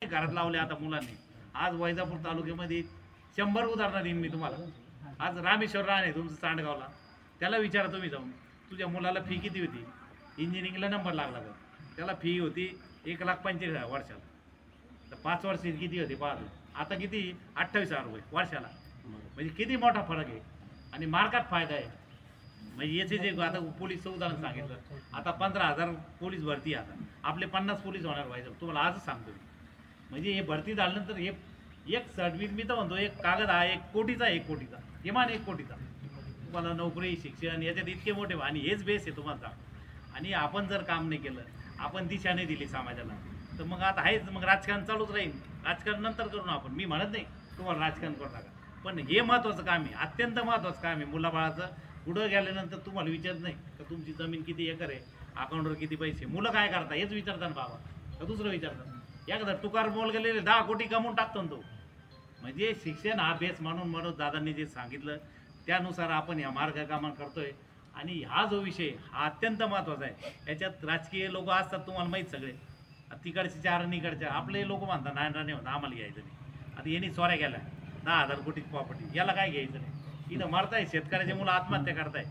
घरात लावले आता मुलांनी. आज वैजापूर तालुक्यामध्ये 100 उदाहरणं देईन मी तुम्हाला. आज रामेश्वर राणे तुमचं चांडगावला, त्याला विचारा तुम्ही जाऊन, तुझ्या मुलाला फी किती होती? इंजिनिअरिंगला नंबर लागला तर त्याला फी होती 1,45,000 वर्षाला. तर 5 वर्ष किती होते पाहतो, आता किती 28,000 रुपये वर्षाला. म्हणजे किती मोठा फरक आहे आणि मार्कात फायदा आहे. म्हणजे याचे जे आता पोलीसचं उदाहरण सांगितलं, आता 15,000 पोलीस भरती आहे. आता आपले 50 पोलीस होणार पाहिजे, तुम्हाला आजच सांगतो मी. म्हणजे हे भरती झाल्यानंतर हे एक सर्टिफिकेट मी तर म्हणतो, एक कागद हा 1 कोटीचा, 1 कोटीचा किमान 1 कोटीचा. तुम्हाला नोकरी, शिक्षण याच्यात इतके मोठे आणि हेच बेस आहे तुम्हाला. आणि आपण जर काम नाही केलं, आपण दिशा नाही दिली समाजाला, तर मग आता आहेच, मग राजकारण चालूच राहील. राजकारण नंतर करू ना आपण, मी म्हणत नाही तुम्हाला राजकारण करू नका, पण हे महत्त्वाचं काम आहे, अत्यंत महत्त्वाचं काम आहे. मुलाबाळाचं पुढं गेल्यानंतर तुम्हाला विचारत नाही का तुमची जमीन किती एकर आहे, अकाउंटवर किती पैसे, मुलं काय करता हेच विचारतात बाबा, का दुसरं विचारतात. एखादा टुकार बोल गेलेले 10 कोटी कमवून टाकतो ना तो. म्हणजे शिक्षण हा बेस म्हणून दादांनी जे सांगितलं त्यानुसार आपण या मार्गक्रमण करतोय. आणि हा जो विषय हा अत्यंत महत्त्वाचा आहे. याच्यात राजकीय लोक असतात, तुम्हाला माहीत सगळे, तिकडचे 4 आणि इकडच्या. आपले लोक म्हणतात नाही नाही होतं, आम्हाला घ्यायचं नाही. आता यांनी चोऱ्या केल्या 10,000 कोटीची प्रॉपर्टी, याला काय घ्यायचं नाही. इथं मरताय, शेतकऱ्याचे मुलं आत्महत्या करताय.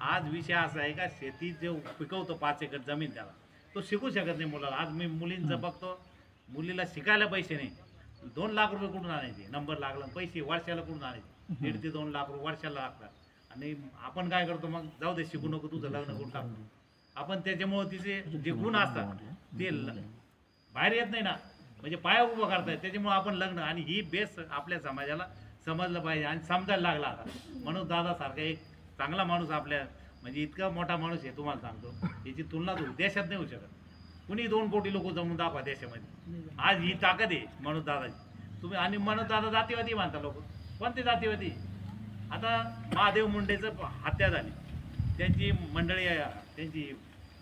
आज विषय असा आहे का शेती जे पिकवतो 5 एकर जमीन, त्याला तो शिकू शकत नाही मुलाला. आज मी मुलींचं बघतो, मुलीला शिकायला पैसे नाही, 2 लाख रुपये कुठून आणायचे, नंबर लागला पैसे वर्षाला कुठून आणायचे, 1.5 ते 2 लाख रुपये वर्षाला लागतात. आणि आपण काय करतो, मग जाऊ दे शिकू नको, तुझं लग्न करून टाकतो आपण. त्याच्यामुळे तिचे जे गुण असतात ते बाहेर येत नाही ना, म्हणजे पाया उभं करतायत. त्याच्यामुळे आपण लग्न, आणि ही बेस आपल्या समाजाला समजलं पाहिजे आणि समजायला लागला आता. म्हणून दादासारखा एक चांगला माणूस आपल्या, म्हणजे इतका मोठा माणूस आहे तुम्हाला सांगतो, याची तुलना देशात नाही होऊ शकत. कुणी 2 कोटी लोक जमून दाखवा देशामध्ये. आज ही ताकद आहे मनोज दादाची. तुम्ही आणि मनोज दादा जातीवादी मानता लोक, कोणते जातीवादी? आता महादेव मुंडेचं हत्या झाली, त्यांची मंडळी, त्यांची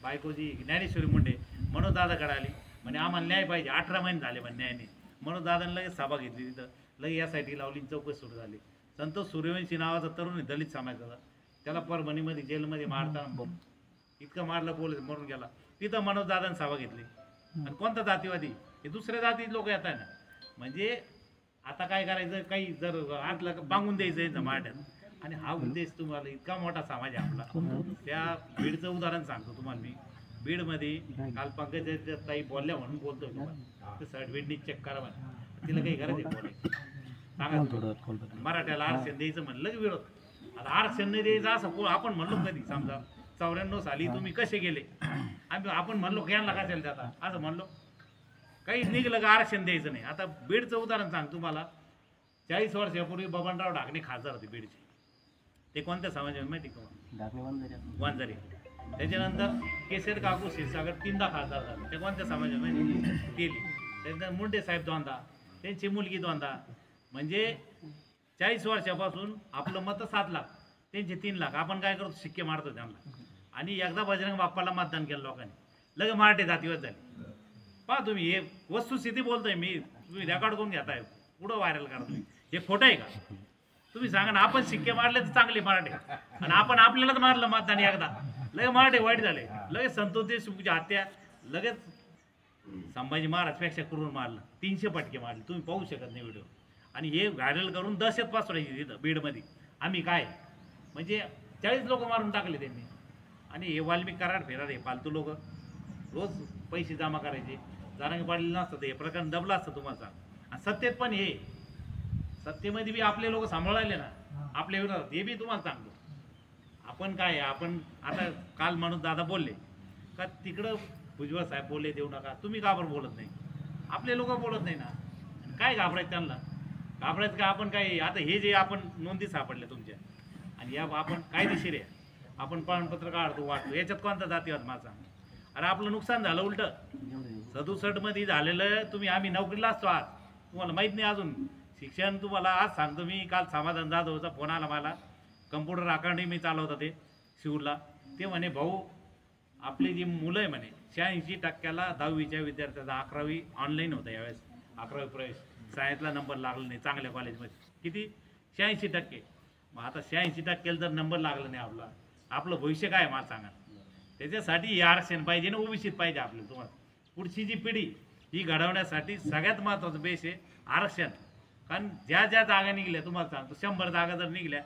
बायकोची ज्ञानेश्वरी मुंडे मनोज दादाकडे आली, म्हणजे आम्हाला न्याय पाहिजे. 18 महिने झाले पण न्याय नाही. मनोज दादांनी लगेच सभा घेतली, तिथं लगेच यासाठी लावली, चौकशी सुरू झाली. संतोष सूर्यवंशी नावाचा तरुण आहे, दलित समाजाचा, त्याला परभणीमध्ये जेलमध्ये मारताना इतकं मारलं, पोलीस मरून गेला. तिथं मनोज दादांनी सभा घेतली. आणि कोणता जातीवादी? हे दुसऱ्या जाती लोक येत आहे ना. म्हणजे आता काय करायचं, काही जर आतलं बांगून द्यायचं मराठ्यात. आणि हा उद्देश तुम्हाला, इतका मोठा समाज आहे आपला. त्या बीडचं उदाहरण सांगतो तुम्हाला मी. बीडमध्ये काल पंकजा ताई बोलल्या म्हणून बोलतो तुम्हाला, तर सर्टिफिकेट चेक करा म्हणा, तिला काही गरज आहे बोलायची सांगा. मराठ्याला आरक्षण द्यायचं म्हणलं की विरोध. आता आरक्षण नाही द्यायचं असं आपण म्हणलो कधी? समजा 94 साली तुम्ही कसे गेले, आपण म्हणलो यांना कशाला जाता असं म्हणलो, काही निघलं का आरक्षण द्यायचं नाही. आता बीडचं उदाहरण सांग तुम्हाला. 40 वर्षापूर्वी बबनराव ढाकणे खासदार होते बीडचे. ते कोणत्या समाजात माहिती का? वंजारी. त्याच्यानंतर केसर काकू क्षीरसागर 3दा खासदार झाले, ते कोणत्या समाजात माहिती? केली. त्याच्यानंतर मुंडे साहेब 2दा, त्यांची मुलगी 2दा. म्हणजे 40 वर्षापासून आपलं मत 7 लाख, त्यांचे 3 लाख. आपण काय करतो, शिक्के मारतो त्यांना. आणि एकदा बजरंग बाप्पाला मतदान केलं लोकांनी, लगे मराठी जातीवाद झाली. पहा तुम्ही, हे वस्तुस्थिती बोलतोय मी, तुम्ही रेकॉर्ड करून घेताय, पुढं व्हायरल करा तुम्ही. हे खोटं आहे का? तुम्ही सांगा ना. आपण शिक्के मारले तर चांगले मराठे, आणि आपण आपल्यालाच मारलं मतदान एकदा, लगे मराठे वाईट झाले. लगेच संतोष देशमुखची हत्या, लगेच संभाजी महाराजपेक्षा करून मारलं, 300 फटके मारले. तुम्ही पाहू शकत नाही व्हिडिओ. आणि हे व्हायरल करून दहशत पसरायची तिथं बीडमध्ये. आम्ही काय म्हणजे 40 लोक मारून टाकले त्यांनी. आणि हे वाल्मिक कराड फेरार, हे फालतू लोक रोज पैसे जमा करायचे. जारांगी पाडलेलं नसतं, हे प्रकरण दबलं असतं तुम्हाला सांग. आणि सत्तेत पण हे, सत्तेमध्ये बी आपले लोक सांभाळायले ना आपल्या विरोधात, हे बी तुम्हाला सांगतो. आपण काय, आपण आता काल माणूस दादा बोलले का तिकडं भुजबळ साहेब बोलले देऊ नका, तुम्ही का बरं बोलत नाही? आपले लोक बोलत नाही ना, काय घाबरायचं त्यांना? घाबरायचं का? आपण काय, आता हे जे आपण नोंदी सापडल्या तुमच्या, आणि या आपण कायदेशीर आहे, आपण प्रमाणपत्र काढतो, वाटतो, याच्यात कोणता जातीवाद माझा? अरे आपलं नुकसान झालं उलट. 67 मध्ये झालेलं. तुम्ही, आम्ही नोकरीला असतो आज, तुम्हाला माहीत नाही अजून. शिक्षण तुम्हाला आज सांगतो मी. काल समाधान जाधवचा फोन आला मला, कम्प्युटर अकाउंटिंग मी चालवता ते शिवला. ते म्हणे भाऊ आपली जी मुलं आहे म्हणे 86% 10वीच्या विद्यार्थ्याचा 11वी ऑनलाईन होता यावेळेस. 11वी प्रवेश सायन्सला नंबर लागला नाही चांगल्या कॉलेजमध्ये. किती? 86%. मग आता 86% जर नंबर लागला नाही, आपलं भविष्य काय मला सांगा. त्याच्यासाठी हे आरक्षण पाहिजे ना, ओबीसीत पाहिजे आपल्याला. तुम्हाला पुढची जी पिढी ही घडवण्यासाठी सगळ्यात महत्त्वाचं बेस आहे आरक्षण. कारण ज्या ज्या जागा निघल्या तुम्हाला सांगतो 100 जागा जर निघल्या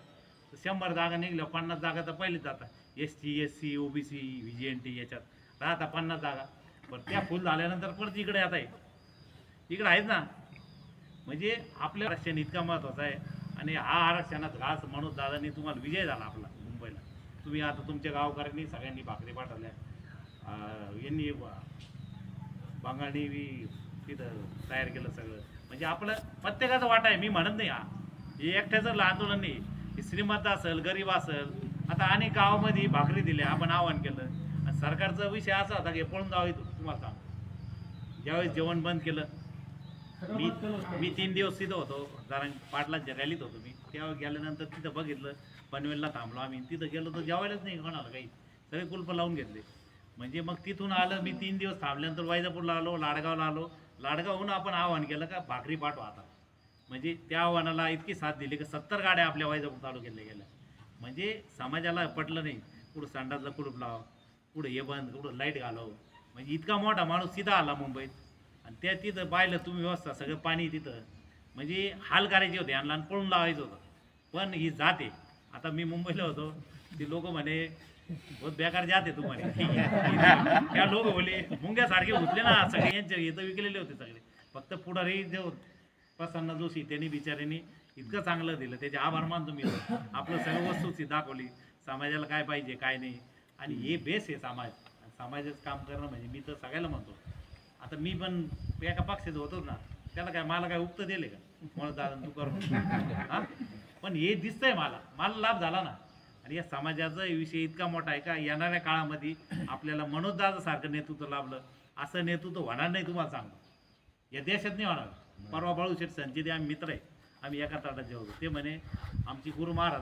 तर 100 जागा निघल्या 50 जागा तर पहिलीच जातात ST SC OBC VGNT याच्यात राहता 50 जागा. पण त्या फुल झाल्यानंतर परत इकडे आता इकडे आहेत ना. म्हणजे आपलं आरक्षण इतकं महत्त्वाचं आहे. आणि हा आरक्षणात घास म्हणून दादांनी तुम्हाला विजय झाला आपला मुंबईला. तुम्ही आता तुमच्या गावकऱ्यांनी सगळ्यांनी भाकरी पाठवल्या, यांनी बांगाणी तिथं तयार केलं सगळं. म्हणजे आपलं प्रत्येकाचा वाटा आहे. मी म्हणत नाही हे एकट्याचं आंदोलन नाही. श्रीमंत असेल गरीब असेल, आता अनेक गावामध्ये भाकरी दिल्या आपण आवाहन केलं. आणि सरकारचा विषय असा होता की पळून जावं येतो. तुम्हाला सांग ज्यावेळेस जेवण बंद केलं मी 3 दिवस तिथं होतो. जरा पाटलांच्या रॅलीत होतो मी. त्यावेळेस गेल्यानंतर तिथं बघितलं पनवेलला थांबलो आम्ही. तिथं गेलो तर जेवायलाच नाही कोणाला काही, सगळे कुलपं लावून घेतले. म्हणजे मग तिथून आलं मी 3 दिवस थांबल्यानंतर वैजापूरला आलो, लाडगावला आलो. लाडगावहून आपण आवाहन केलं का भाकरी पाठवा आता. म्हणजे त्या आव्हानाला इतकी साथ दिली की 70 गाड्या आपल्या वैजापूर तालुक्यातल्या गेल्या. म्हणजे समाजाला पटलं नाही. कुठं संडासला कुलूप लावा, कुठं हे बंद, कुठं लाईट घालावं. म्हणजे इतका मोठा माणूस तिथं आला मुंबईत. आणि त्या तिथं पाहिलं तुम्ही व्यवस्था सगळं पाणी तिथं. म्हणजे हाल करायचे होते आणि पळून लावायचं होतं. पण ही जाते. आता मी मुंबईला होतो, ते लोक म्हणे बहुत बेकार जाते तू म्हणे. त्या लोक बोले मुंग्यासारखे उठले ना सगळे. यांचे इथं विकलेले होते सगळे. फक्त पुढारी जो प्रसन्न जोशी त्यांनी बिचाऱ्यांनी इतकं चांगलं दिलं, त्याचे आभार मानतो मी. आपलं सगळं वस्तूची दाखवली समाजाला काय पाहिजे काय नाही. आणि हे बेस आहे समाज. समाजाचं काम करणं म्हणजे मी तर सगळ्याला म्हणतो. आता मी पण एका पक्षात होतोच ना, त्याला काय मला काय उक्त दिले का म्हणून दादा तू कर हां. पण हे दिसतंय मला लाभ झाला ना. आणि या समाजाचा विषय इतका मोठा आहे का येणाऱ्या काळामध्ये आपल्याला मनोज दादासारखं नेतृत्व लाभलं असं नेतृत्व होणार नाही. तुम्हाला सांगतो या देशात नाही होणार. परवा बाळूशेठ संचित आम्ही मित्र आहे, आम्ही एका ताटात जेवतो. ते म्हणे आमची गुरु महाराज,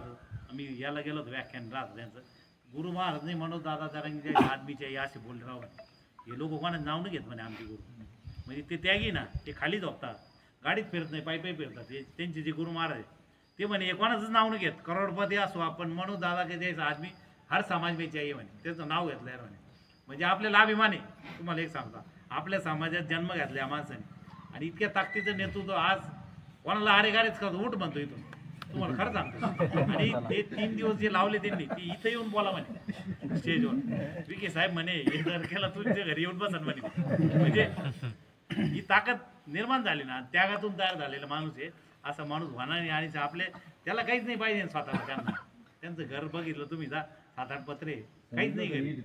आम्ही याला गेलो होतो व्याख्यान राहतं त्यांचं. गुरु महाराज नाही मनोज दादा जरांगे आदमीचे असे बोलले राहून हे लोक कोणाचं नाव नाही घेत म्हणे आमचे गुरु. म्हणजे ते त्यागी ना, ते खाली झोपतात, गाडीत फिरत नाही, पायी फिरतात. ते त्यांचे जे गुरु महाराज आहे ते म्हणे हे कोणाचंच नाव नाही घेत. करोडपती असो आपण मनोज दादा के द्यायचा आदमी हर समाज में चाहिए म्हणे. त्याचं नाव घेतलं आहे म्हणे. म्हणजे आपल्याला अभिमान आहे. तुम्हाला एक सांगता आपल्या समाजात जन्म घातल्या माणसाने आणि इतक्या ताकदीचं नेतृत्व आज कोणाला आरेगारेच करतो उठ म्हणतो इथून. तुम्हाला खरं सांगतो. आणि ते 3 दिवस जे लावले त्यांनी ते इथं येऊन बोला म्हणे स्टेजवर. विखे साहेब म्हणे हे जर केला तुमच्या घरी येऊन बसन म्हणे. म्हणजे ही ताकद निर्माण झाली ना, त्यागातून तयार झालेला माणूस आहे. असा माणूस होणार नाही. आणि आपले त्याला काहीच नाही पाहिजे स्वतःला. त्यांचं घर बघितलं तुम्ही जा 7-8 पत्रे काहीच नाही घरी.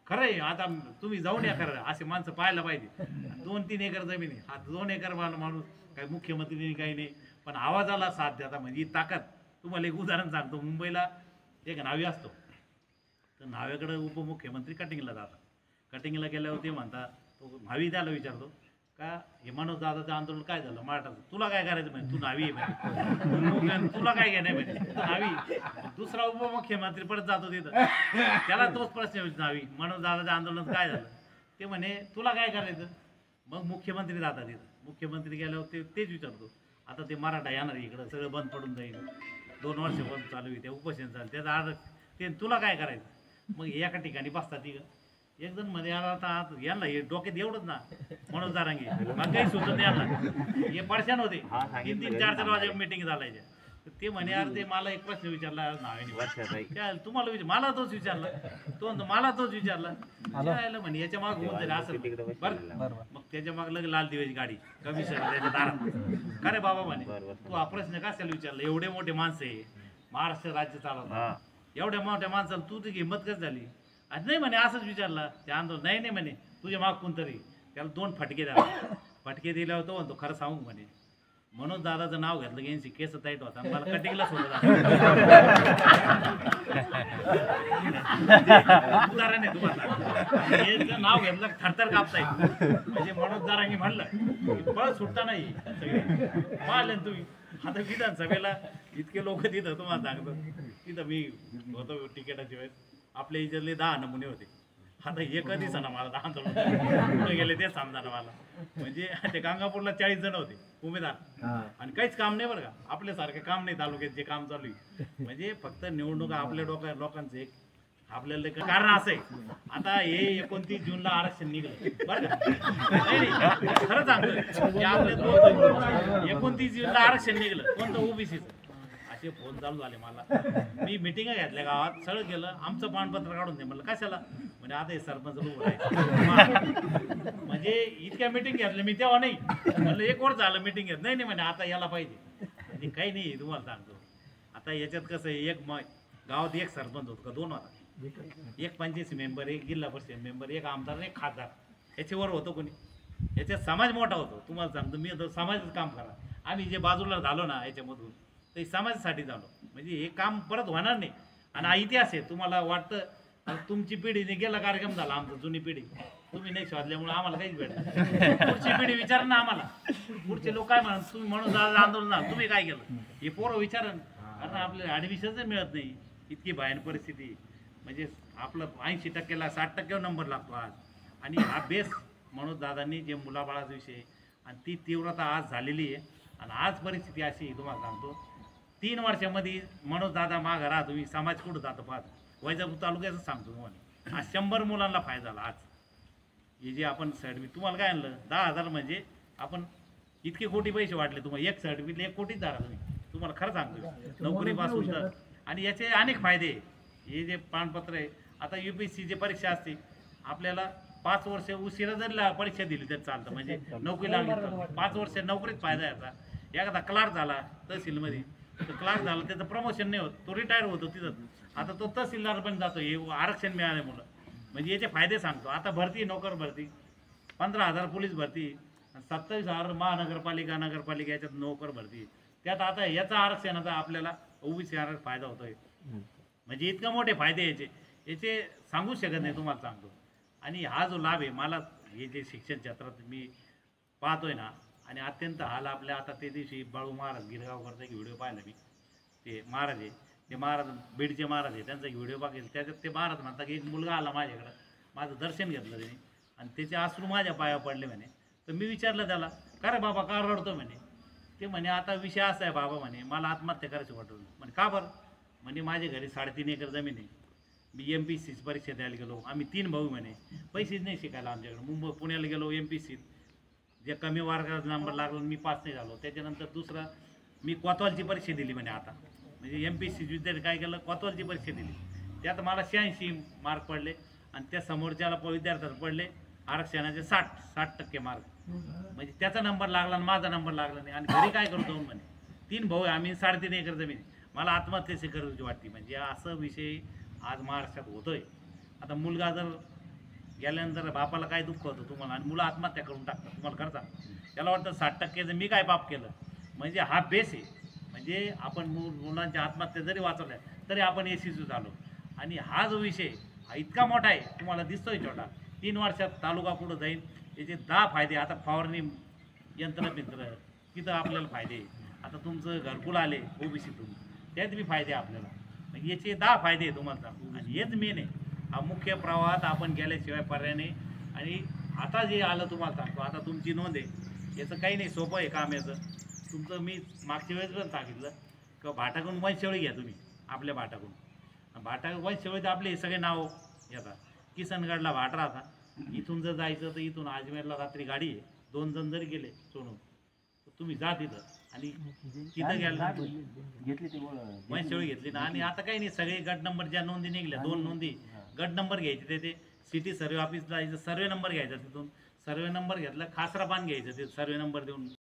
खरं आहे. आता तुम्ही जाऊन या खरं असे माणसं पाहायला पाहिजे. 2-3 एकर जमीन आहे. हा 2 एकर माणूस काही मुख्यमंत्री नाही काही नाही, पण आवाजाला साथ द्या. म्हणजे ही ताकद. तुम्हाला एक उदाहरण सांगतो. मुंबईला एक न्हावी असतो, तर न्हाव्याकडे उपमुख्यमंत्री कटिंगला जातात. कटिंगला गेल्यावर ते म्हणतात, तो न्हावी त्याला विचारतो का हे मनोज दादाचं आंदोलन काय झालं महाराष्ट्रात, तुला काय करायचं म्हणजे तू न्हावी आहे म्हणजे तुला काय घेणं म्हणजे तू न्हावी. दुसरा उपमुख्यमंत्री परत जातो तिथं, त्याला तोच प्रश्न न्हावी मनोज दादाचं आंदोलन काय झालं. ते म्हणे तुला काय करायचं. मग मुख्यमंत्री जातात तिथं. मुख्यमंत्री गेल्यावर तेच विचारतो आता ते मराठा येणार इकडं सगळं बंद पडून जाईल, 2 वर्ष बंद चालू आहे, ते उपोषण चालू त्याचा अर्थ ते तुला काय करायचं. मग एका ठिकाणी बसतात ती एक जण मध्ये आला आता यांना हे डोक्यात एवढंच ना मनोज दारांगे मग काही सुचत यांना हे परेशान होते. 3-4 वाजे मीटिंग चालायच्या. ते म्हणे यार ते मला एक प्रश्न विचारला नावाने तुम्हाला मला तोच विचारला तो मला तोच विचारला म्हणे याच्या माग होऊन तरी असं बरं. मग त्याच्या माग लगे लाल दिव्याची गाडी कमिशनर त्याच्या दारात. अरे बाबा म्हणे तू हा प्रश्न कशाला विचारला, एवढे मोठे माणसं आहे महाराष्ट्र राज्य चालवतात, एवढ्या मोठ्या माणसाला तू तुझी हिंमत कशी झाली. आज नाही म्हणे असंच विचारला ते आंदोलन. नाही म्हणे तुझ्या माग कोणतरी. त्याला 2 फटके द्यावा. फटके दिल्यावर तो म्हणतो खरं सांगू म्हणे मनोज दादाचं नाव घेतलं की यांची केस टाईट होता मला कटिंगला सोडत उदाहरण आहे तुम्हाला. नाव घेतलं थरथर कापता येईल. म्हणजे मनोज दारांगी म्हणलं पळ सुटता नाही सगळे पाहिले तुम्ही. आता विधानसभेला इतके लोक तिथं तुम्हाला सांगतो. तिथं मी होतो तिकिटाच्या वेळेस आपल्या इथले 10 नमुने होते. आता हे कधी ना मला 10 कुठे गेले ते समजा ना मला. म्हणजे ते गंगापूरला 40 जण होते उमेदवार आणि काहीच काम नाही बरं का. आपल्यासारखं काम नाही तालुक्यात जे काम चालू आहे. म्हणजे फक्त निवडणुका आपल्या लोकांचं एक आपल्याला कारण असं आहे, आता हे 29 जूनला आरक्षण निघलं बरं का, नाही खरं सांगतो की आपल्या 29 जूनला आरक्षण निघलं कोणतं ओबीसीचं. असे फोन चालू झाले मला, मी मिटिंग घेतल्या गावात, सगळं केलं, आमचं प्रमाणपत्र काढून दे म्हणलं कशाला, म्हणजे आता हे सरपंच उभं आहे. म्हणजे इतक्या मिटिंग घेतल्या मी तेव्हा, नाही म्हणलं 1 वर्ष झालं मिटिंग घेत, नाही म्हणे आता याला पाहिजे. म्हणजे काही नाही तुम्हाला सांगतो. आता याच्यात कसं आहे, गावात एक सरपंच होतो का 2 होता, एक पंचायत मेंबर, एक जिल्हा परिषद मेंबर, एक आमदार, एक खासदार, याच्यावर होतं कोणी. याच्यात समाज मोठा होतो. तुम्हाला सांगतो मी, आता समाजाचं काम करा. आम्ही जे बाजूला झालो ना याच्यामधून, ते समाजासाठी झालो. म्हणजे हे काम परत होणार नाही. आणि हा इतिहास आहे. तुम्हाला वाटतं तुमची पिढीने गेला कार्यक्रम झाला, आमचा जुनी पिढी तुम्ही नाही शोधल्यामुळे आम्हाला काहीच भेटलं. पुढची पिढी विचार ना आम्हाला, पुढचे लोक काय म्हणत, तुम्ही म्हणून आंदोलन झालं, तुम्ही काय केलं, हे पोरं विचारण. कारण आपल्याला ॲडमिशनच मिळत नाही, इतकी भयान परिस्थिती. म्हणजे आपलं 80%ला 60% नंबर लागतो आज. आणि हा बेस मनोज दादांनी जे मुलाबाळाचा विषय आणि ती तीव्रता आज झालेली आहे. आणि आज परिस्थिती अशी तुम्हाला सांगतो, 3 वर्षामध्ये मनोज दादा मागं राहा, तुम्ही समाज कुठं जातो पाहत. वैजापूर तालुक्याचं सांगतो तुम्हाला, आज 100 मुलांना फायदा झाला. आज हे जे आपण सर्टिफिकेट तुम्हाला काय आणलं 10,000, म्हणजे आपण इतके कोटी पैसे वाटले तुम्हाला, एक सर्टिफिकेट 1 कोटीच झाला तुम्ही. तुम्हाला खरं सांगतो नोकरीपासून तर. आणि याचे अनेक फायदे. हे जे प्रमाणपत्र आहे, आता UPSC जी परीक्षा असते, आपल्याला 5 वर्ष उशिरा जर परीक्षा दिली तर चालतं, म्हणजे नोकरी लागली तर 5 वर्ष नोकरीत फायदा याचा. एखादा क्लार्क झाला तहसीलमध्ये, तर क्लार्क झाला त्याचं प्रमोशन नाही होत, तो रिटायर होतो तिथं. आता तो तहसीलदार पण जातो, हे आरक्षण मिळाल्यामुळं. म्हणजे याचे फायदे सांगतो. आता भरती, नोकर भरती 15,000 पोलीस भरती, 27,000 महानगरपालिका नगरपालिका याच्यात नोकर भरती. त्यात आता याचा आरक्षणाचा आपल्याला ओबीसी आरक्षण फायदा होतोय. म्हणजे इतके मोठे फायदे याचे सांगू शकत नाही, तुम्हाला सांगतो. आणि हा जो लाभ आहे मला, हे जे शिक्षण क्षेत्रात मी पाहतोय ना, आणि अत्यंत हाल आपल्या. आता ते दिवशी बाळू महाराज गिरगावकरचा एक व्हिडिओ पाहिला मी, ते महाराज आहे, ते महाराज बीडचे महाराज आहे, त्यांचा एक व्हिडिओ बघेल. त्याच्यात ते महाराज म्हणतात की एक मुलगा आला माझ्याकडं, माझं दर्शन घेतलं त्याने आणि त्याचे अश्रू माझ्या पायावर पडले म्हणे. तर मी विचारलं त्याला, का रे बाबा का रडतो म्हणे. ते म्हणे आता विषय असा आहे बाबा म्हणे, मला आत्महत्या करायचं वाटलं. म्हणे का बरं. म्हणजे माझ्या घरी 3.5 एकर जमीन आहे, मी MPSC परीक्षा द्यायला गेलो, आम्ही 3 भाऊ म्हणे, पैसेच नाही शिकायला आमच्याकडे. मुंबई पुण्याला गेलो MPSC, जे कमी वर्गाचा नंबर लागला, मी पास नाही झालो. त्याच्यानंतर दुसरा मी कोतवालची परीक्षा दिली म्हणे. आता म्हणजे MPSC विद्यार्थी काय केलं, कोतवालची परीक्षा दिली, त्यात मला 86 मार्क पडले. आणि त्या समोरच्याला विद्यार्थ्याला पडले आरक्षणाचे 60% मार्क. म्हणजे त्याचा नंबर लागला आणि माझा नंबर लागला नाही. आणि घरी काय करतो म्हणे, 3 भाऊ आहे आम्ही, 3.5 एकर जमीन, मला आत्महत्येची गरज वाटते. म्हणजे असं विषय आज महाराष्ट्रात होतोय. आता मुलगा जर गेल्यानंतर बापाला काय दुःख होतं तुम्हाला, आणि मुलं आत्महत्या करून टाकतात. तुम्हाला करता त्याला वाटतं 60%चं मी काय पाप केलं. म्हणजे हा बेस आहे. म्हणजे आपण मुलांच्या आत्महत्या जरी वाचवल्या तरी आपण यशस्वी झालो. आणि हा जो विषय हा इतका मोठा आहे, तुम्हाला दिसतोय छोटा. 3 वर्षात तालुका कुठं जाईल, याचे 10 फायदे. आता फवारणी यंत्र तिथं आपल्याला फायदे. आता तुमचं घरकुल आले ओबीसीतून, त्यात बी फायदे आपल्याला. म्हणजे याचे 10 फायदे आहे तुम्हाला सांगतो. आणि हेच मेन आहे, हा मुख्य प्रवाहात आपण गेल्याशिवाय पर्याय नाही. आणि आता जे आलं तुम्हाला सांगतो, आता तुमची नोंद आहे, याचं काही नाही, सोपं आहे काम याचं. तुमचं मी मागच्या वेळेस पण सांगितलं का, भाटाकडून वंशवळी घ्या तुम्ही, आपल्या भाटाकडून. वंशवळीत आपले हे सगळे नाव येतात. किसनगडला भाट राहता, इथून जर जायचं तर इथून अजमेरला रात्री गाडी आहे, 2 जण जरी गेले सोडून तुम्ही जा तिथं. आणि तिथं गेला वंशवळी घेतली ना. आणि आता काही नाही, सगळे गट नंबर ज्या नोंदी निघल्या, 2 नोंदी गट नंबर घ्यायचे, ते सिटी सर्वे ऑफिसला जायचं, सर्वे नंबर घ्यायचा, तिथून सर्वे नंबर घेतला, खासरा पान घ्यायचं, ते सर्वे नंबर देऊन